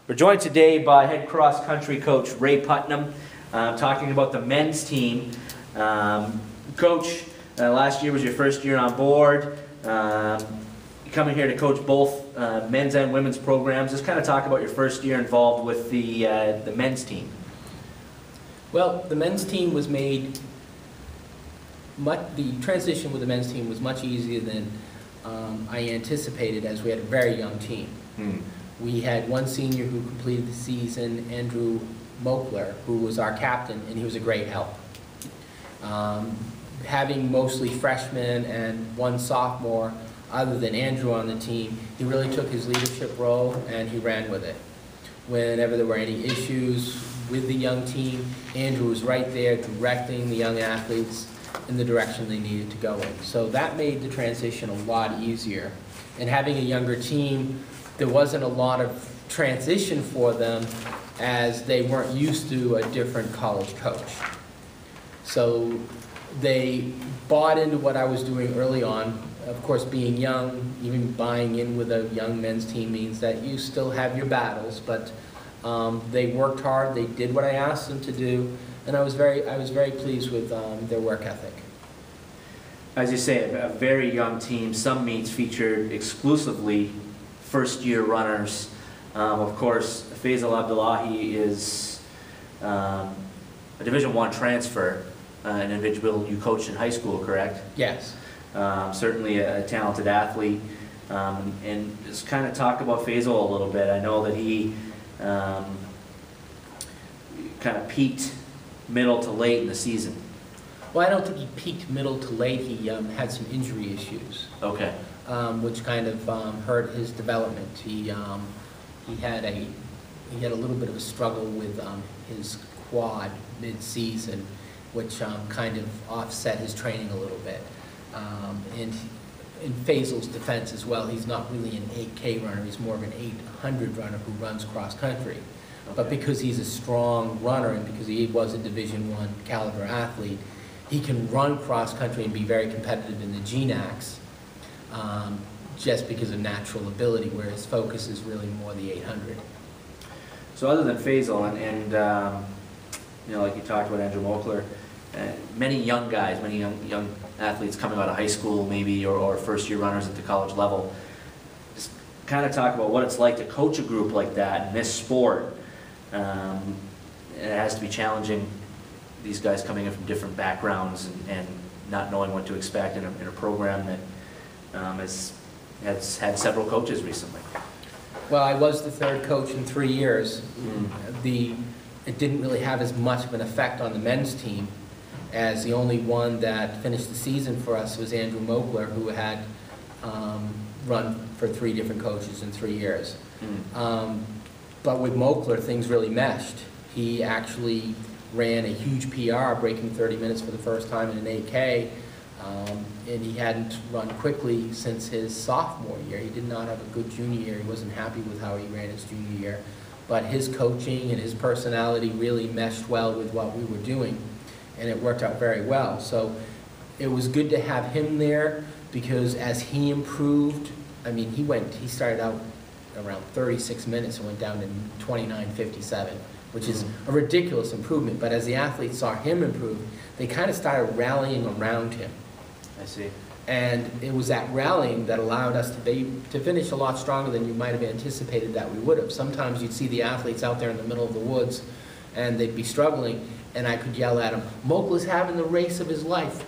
We're joined today by head cross country coach Ray Putnam, talking about the men's team. Coach, last year was your first year on board. Coming here to coach both men's and women's programs. Just kind of talk about your first year involved with the men's team. Well, the men's team was made the transition with the men's team was much easier than I anticipated, as we had a very young team. We had one senior who completed the season, Andrew Mokler, who was our captain, and he was a great help. Having mostly freshmen and one sophomore, other than Andrew on the team, he really took his leadership role and he ran with it. Whenever there were any issues with the young team, Andrew was right there directing the young athletes in the direction they needed to go in. So that made the transition a lot easier. And having a younger team, there wasn't a lot of transition for them as they weren't used to a different college coach. So they bought into what I was doing early on. Of course, being young, even buying in with a young men's team means that you still have your battles, but they worked hard, they did what I asked them to do, and I was very pleased with their work ethic. As you say, a very young team. Some meets featured exclusively first-year runners. Of course, Faisal Abdullahi is a Division I transfer, an individual you coached in high school, correct? Yes. Certainly a talented athlete. And just kind of talk about Faisal a little bit. I know that he kind of peaked middle to late in the season. Well, I don't think he peaked middle to late. He had some injury issues. Okay. Which kind of hurt his development. He had a little bit of a struggle with his quad mid-season, which kind of offset his training a little bit. And in Faisal's defense as well, he's not really an 8K runner. He's more of an 800 runner who runs cross country. Okay. But because he's a strong runner and because he was a Division I caliber athlete, he can run cross country and be very competitive in the GNACs. Just because of natural ability, where his focus is really more the 800. So other than Faisal and you know, like you talked about Andrew Mokler, many young guys, many young athletes coming out of high school maybe, or first-year runners at the college level, just kind of talk about what it's like to coach a group like that in this sport. It has to be challenging, these guys coming in from different backgrounds and not knowing what to expect in a program that has had several coaches recently. Well, I was the third coach in 3 years. It didn't really have as much of an effect on the men's team, as the only one that finished the season for us was Andrew Mokler, who had run for 3 different coaches in 3 years. But with Mokler, things really meshed. He actually ran a huge PR, breaking 30 minutes for the first time in an 8K. And he hadn't run quickly since his sophomore year. He did not have a good junior year. He wasn't happy with how he ran his junior year. But his coaching and his personality really meshed well with what we were doing, and it worked out very well. So it was good to have him there, because as he improved, I mean, he started out around 36 minutes and went down to 29:57, which is a ridiculous improvement. But as the athletes saw him improve, they kind of started rallying around him. I see. And it was that rallying that allowed us to finish a lot stronger than you might have anticipated that we would have. Sometimes you'd see the athletes out there in the middle of the woods and they'd be struggling, and I could yell at them, "Mokler's having the race of his life.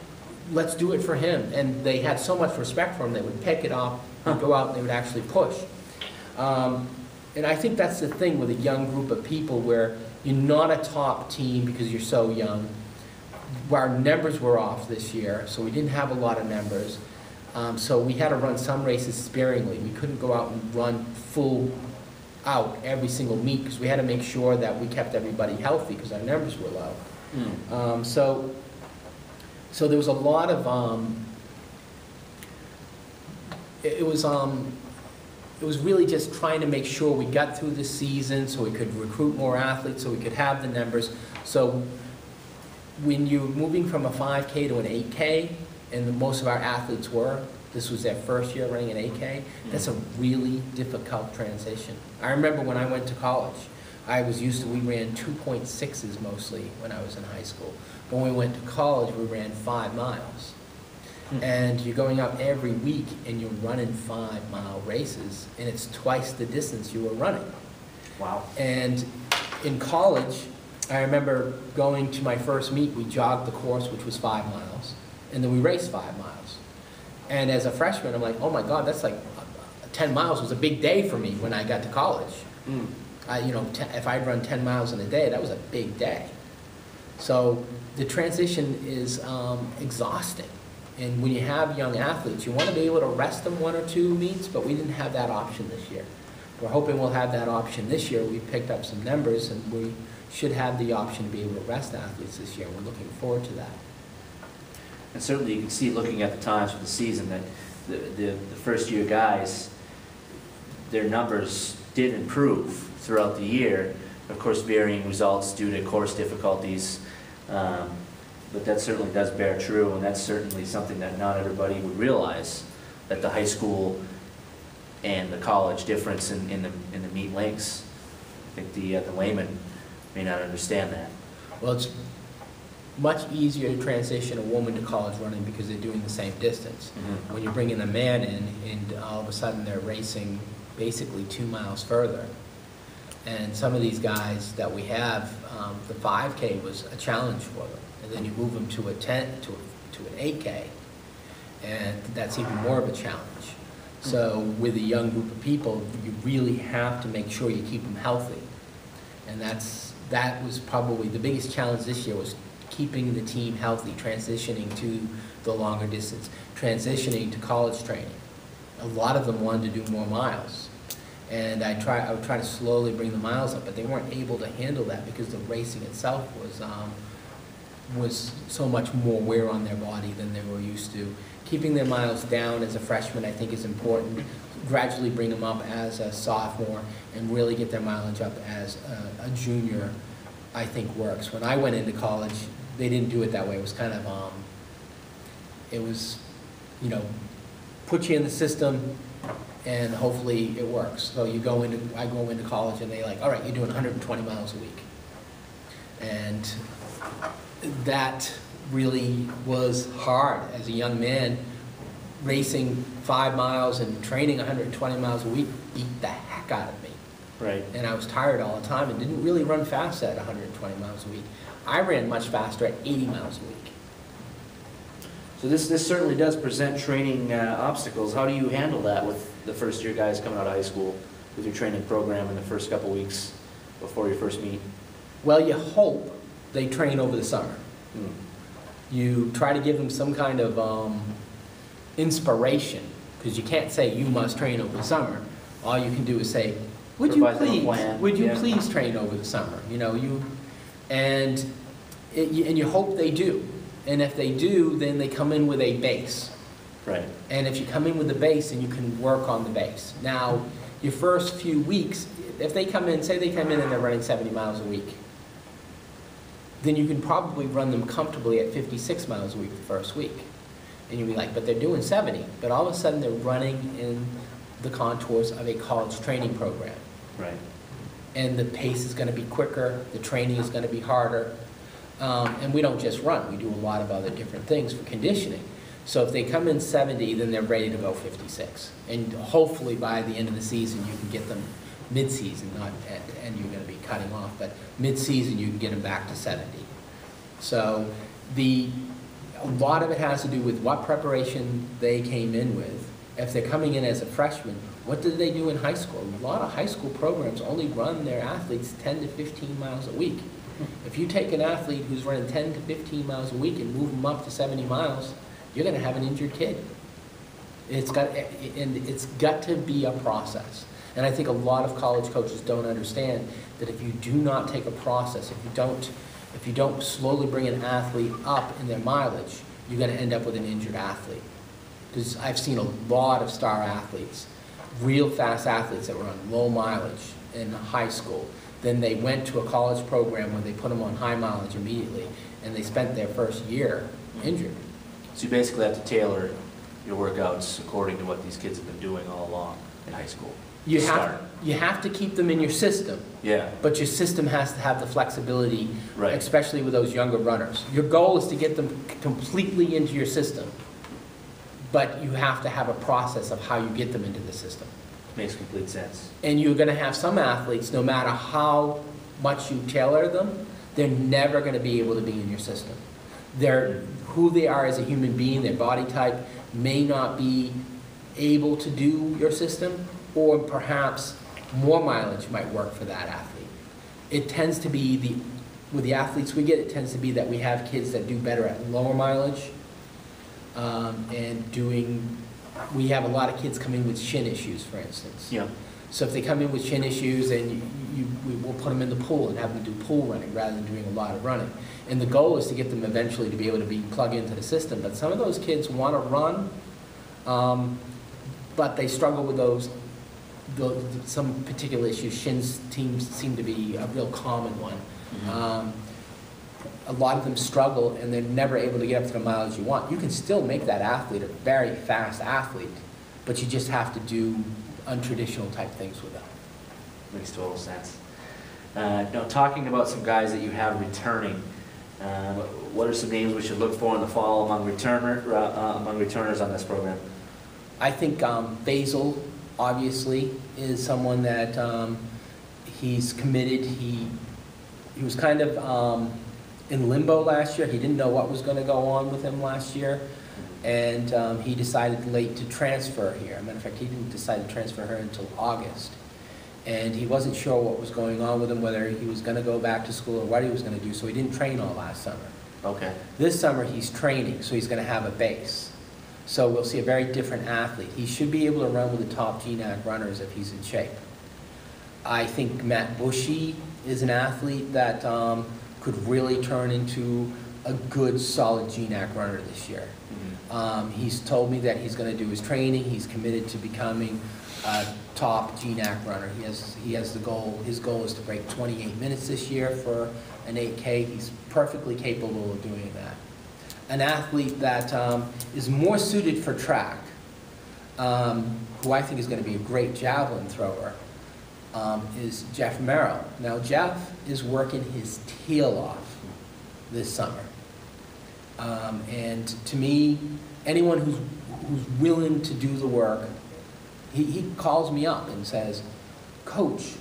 Let's do it for him." And they had so much respect for him, they would pick it up and go out and they would actually push. And I think that's the thing with a young group of people, where you're not a top team because you're so young. Our numbers were off this year, so we didn't have a lot of numbers. So we had to run some races sparingly. We couldn't go out and run full out every single meet, because we had to make sure that we kept everybody healthy because our numbers were low. So there was a lot of it was really just trying to make sure we got through the season so we could recruit more athletes, so we could have the numbers. So when you're moving from a 5K to an 8K, and most of our athletes were, This was their first year running an 8K. That's a really difficult transition. I remember when I went to college, we ran 2.6s mostly when I was in high school. But when we went to college, we ran 5 miles. And you're going out every week and you're running 5-mile races, and it's twice the distance you were running. Wow. And in college, I remember going to my first meet, we jogged the course, which was 5 miles, and then we raced 5 miles. And as a freshman, I'm like, oh my God, that's like 10 miles was a big day for me when I got to college. If I'd run 10 miles in a day, that was a big day. So the transition is exhausting. And when you have young athletes, you want to be able to rest them 1 or 2 meets, but we didn't have that option this year. We're hoping we'll have that option this year. We've picked up some numbers, and we should have the option to be able to rest athletes this year. We're looking forward to that. And certainly you can see, looking at the times for the season, that the first-year guys, their numbers did improve throughout the year. Of course, varying results due to course difficulties. But that certainly does bear true, and that's certainly something that not everybody would realize, that the high school and the college difference in the meet lengths. I think the layman may not understand that. Well, it's much easier to transition a woman to college running because they're doing the same distance. Mm-hmm. When you bring in a man in, and all of a sudden they're racing basically 2 miles further. And some of these guys that we have, the 5K was a challenge for them. And then you move them to a 10, to an 8K, and that's even more of a challenge. So with a young group of people, you really have to make sure you keep them healthy. And that was probably the biggest challenge this year, was keeping the team healthy, transitioning to the longer distance, transitioning to college training. A lot of them wanted to do more miles. And I would try to slowly bring the miles up, but they weren't able to handle that because the racing itself was so much more wear on their body than they were used to. Keeping their miles down as a freshman, I think, is important. Gradually bring them up as a sophomore and really get their mileage up as a junior, I think works. When I went into college, they didn't do it that way. It was kind of, put you in the system and hopefully it works. So I go into college and they're like, all right, you're doing 120 miles a week. And that really was hard as a young man. Racing 5 miles and training 120 miles a week beat the heck out of me. Right. And I was tired all the time and didn't really run fast at 120 miles a week. I ran much faster at 80 miles a week. So this certainly does present training obstacles. How do you handle that with the first-year guys coming out of high school, with your training program in the first couple weeks before your first meet? Well, you hope they train over the summer. Hmm. You try to give them some kind of inspiration, because you can't say you must train over the summer. All you can do is say, would you please train over the summer? And you hope they do. And if they do, then they come in with a base. Right. And if you come in with the base, then you can work on the base. Now, your first few weeks, if they come in, say they come in and they're running 70 miles a week, then you can probably run them comfortably at 56 miles a week the first week. And you'll be like, but they're doing 70. But all of a sudden they're running in the contours of a college training program. Right. And the pace is going to be quicker, the training is going to be harder. And we don't just run, we do a lot of other different things for conditioning. So if they come in 70, then they're ready to go 56. And hopefully by the end of the season, you can get them mid-season, and you're going to be cutting off, but mid-season you can get them back to 70. So a lot of it has to do with what preparation they came in with. If they're coming in as a freshman, what did they do in high school? A lot of high school programs only run their athletes 10 to 15 miles a week. If you take an athlete who's running 10 to 15 miles a week and move them up to 70 miles, you're going to have an injured kid. It's got to be a process. And I think a lot of college coaches don't understand that if you do not take a process, if you don't slowly bring an athlete up in their mileage, you're going to end up with an injured athlete. Because I've seen a lot of star athletes, real fast athletes that were on low mileage in high school. Then they went to a college program where they put them on high mileage immediately, and they spent their first year injured. So you basically have to tailor your workouts according to what these kids have been doing all along in high school? You Start. have to keep them in your system, Yeah, but your system has to have the flexibility, right. especially with those younger runners. Your goal is to get them completely into your system, but you have to have a process of how you get them into the system. Makes complete sense. And you're going to have some athletes, no matter how much you tailor them, they're never going to be able to be in your system. Who they are as a human being, their body type, may not be able to do your system, or perhaps more mileage might work for that athlete. It tends to be, with the athletes we get, it tends to be that we have kids that do better at lower mileage, we have a lot of kids coming with shin issues, for instance. Yeah. So if they come in with shin issues, and we'll put them in the pool and have them do pool running rather than doing a lot of running. And the goal is to get them eventually to be able to be plugged into the system. But some of those kids want to run, but they struggle with some particular issues. Shins seem to be a real common one. Mm-hmm. A lot of them struggle, and they're never able to get up to the mileage you want. You can still make that athlete a very fast athlete, but you just have to do untraditional type things with them. Makes total sense. Now, talking about some guys that you have returning, what are some names we should look for in the fall among returners on this program? I think Basil, obviously, is someone that he's committed. He was kind of in limbo last year. He didn't know what was going to go on with him last year, and he decided late to transfer here. As a matter of fact, he didn't decide to transfer here until August, and he wasn't sure what was going on with him, whether he was going to go back to school or what he was going to do, so he didn't train all last summer. Okay. This summer he's training, so he's going to have a base. So we'll see a very different athlete. He should be able to run with the top GNAC runners if he's in shape. I think Matt Bushy is an athlete that could really turn into a good, solid GNAC runner this year. Mm-hmm. He's told me that he's going to do his training. He's committed to becoming a top GNAC runner. He has the goal. His goal is to break 28 minutes this year for an 8K. He's perfectly capable of doing that. An athlete that is more suited for track, who I think is going to be a great javelin thrower, is Jeff Merrill. Now, Jeff is working his tail off this summer. And to me, anyone who's willing to do the work, he calls me up and says, "Coach,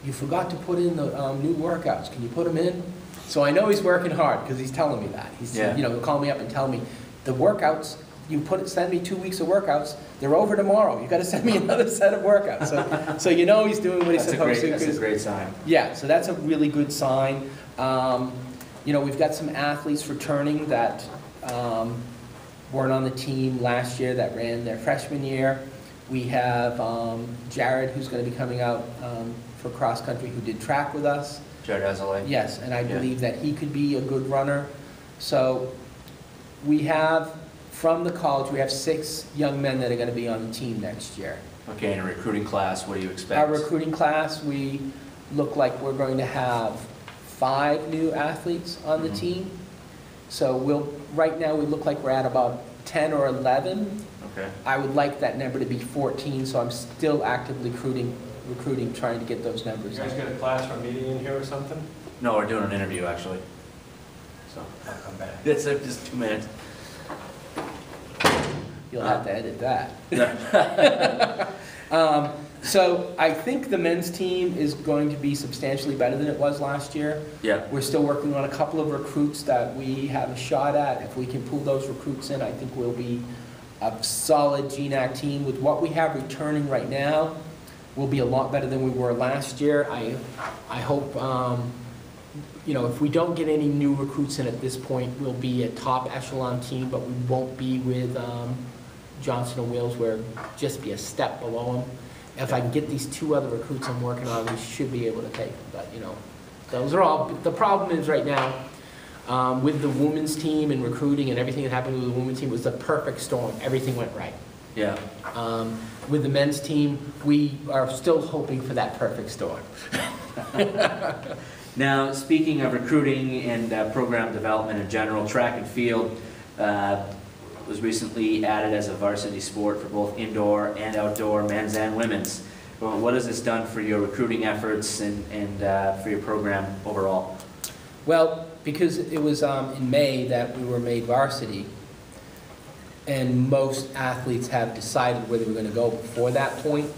you forgot to put in the new workouts. Can you put them in?" So I know he's working hard because he's telling me that. He'll call me up and tell me, "The workouts, send me 2 weeks of workouts. They're over tomorrow. You got to send me another set of workouts." So he's doing what he's supposed to. That's a great sign. Yeah, so that's a really good sign. We've got some athletes returning that weren't on the team last year that ran their freshman year. We have Jared, who's going to be coming out for cross country, who did track with us. Jared Hazelay. Yes, and I believe that he could be a good runner. So we have, from the college, we have 6 young men that are going to be on the team next year. Okay, and a recruiting class, what do you expect? Our recruiting class, we look like we're going to have 5 new athletes on the team. So right now we look like we're at about 10 or 11. Okay. I would like that number to be 14, so I'm still actively recruiting, trying to get those numbers. You guys got a classroom meeting in here or something? No, we're doing an interview, actually. So I'll come back. it's just 2 minutes. You'll have to edit that. So I think the men's team is going to be substantially better than it was last year. Yeah. We're still working on a couple of recruits that we have a shot at. If we can pull those recruits in, I think we'll be a solid GNAC team. With what we have returning right now, we'll be a lot better than we were last year. I hope, if we don't get any new recruits in at this point, we'll be a top echelon team, but we won't be with Johnson and Wales, where just be a step below them. If I can get these 2 other recruits I'm working on, we should be able to take them. But, those are all, the problem is right now, with the women's team and recruiting and everything that happened with the women's team, was the perfect storm. Everything went right. Yeah. With the men's team, we are still hoping for that perfect storm. Now, speaking of recruiting and program development in general, track and field, was recently added as a varsity sport for both indoor and outdoor, men's and women's. Well, what has this done for your recruiting efforts and for your program overall? Well, because it was in May that we were made varsity, and most athletes have decided where they were going to go before that point.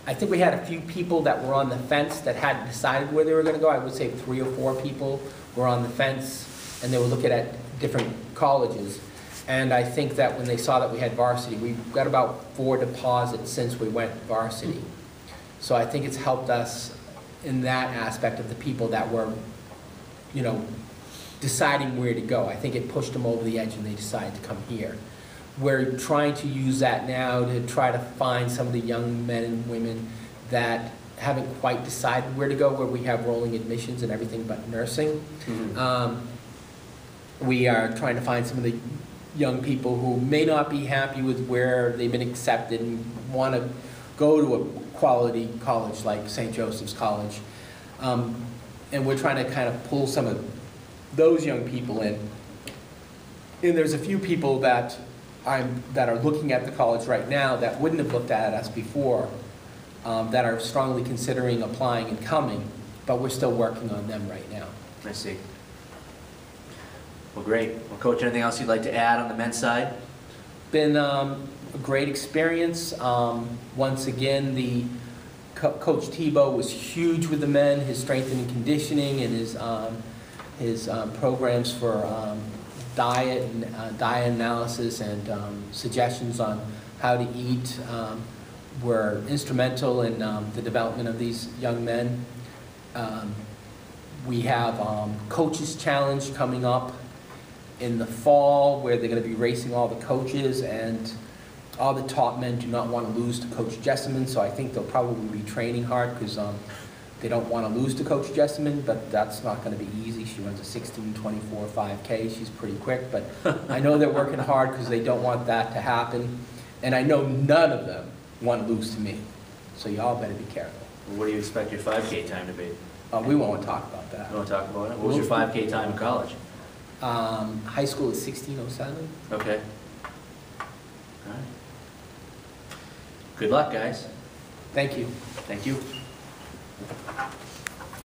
I think we had a few people that were on the fence that hadn't decided where they were going to go. I would say 3 or 4 people were on the fence, and they were looking at different colleges. And I think that when they saw that we had varsity, we got about 4 deposits since we went varsity. So I think it's helped us in that aspect of the people that were, you know, deciding where to go. I think it pushed them over the edge and they decided to come here. We're trying to use that now to try to find some of the young men and women that haven't quite decided where to go, where we have rolling admissions and everything but nursing. We are trying to find some of the young people who may not be happy with where they've been accepted and want to go to a quality college like St. Joseph's College. And we're trying to kind of pull some of those young people in. And there's a few people that are looking at the college right now that wouldn't have looked at us before, that are strongly considering applying and coming, but we're still working on them right now. I see. Well, great. Well, Coach, anything else you'd like to add on the men's side? Been a great experience. Once again, Coach Tebow was huge with the men, his strength and conditioning and his programs for diet and diet analysis and suggestions on how to eat were instrumental in the development of these young men. We have Coaches Challenge coming up in the fall where they're going to be racing all the coaches, and all the top men do not want to lose to Coach Jessamine, so I think they'll probably be training hard because they don't want to lose to Coach Jessamine, but that's not going to be easy. She runs a 16:24 5K. She's pretty quick, but I know they're working hard because they don't want that to happen, and I know none of them want to lose to me, so y'all better be careful. Well, what do you expect your 5K time to be? We won't talk about that. You want to talk about it? What was your 5K time in college? High school is 16:07. Okay. All right. Good luck, guys. Thank you. Thank you.